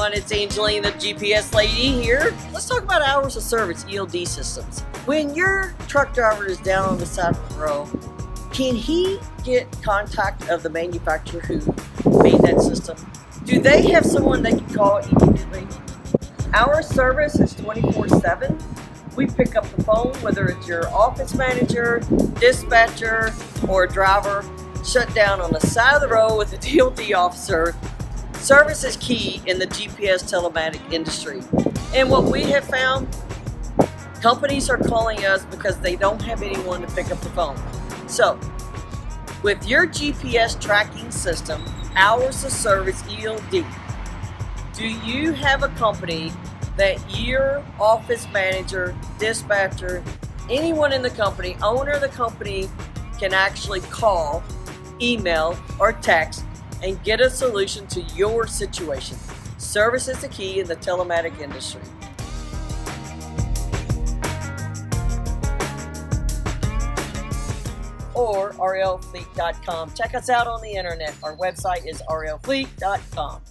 everyone, it's Angeline, the GPS lady here. Let's talk about hours of service, ELD systems. When your truck driver is down on the side of the road, can he get contact of the manufacturer who made that system? Do they have someone they can call immediately? Our service is 24/7. We pick up the phone, whether it's your office manager, dispatcher, or driver shut down on the side of the road with a DOT officer. Service is key in the GPS telematic industry. And what we have found, companies are calling us because they don't have anyone to pick up the phone. So, with your GPS tracking system, hours of service ELD, do you have a company that your office manager, dispatcher, anyone in the company, owner of the company can actually call, email, or text and get a solution to your situation? Service is the key in the telematic industry. Or rlfleet.com. Check us out on the internet. Our website is rlfleet.com.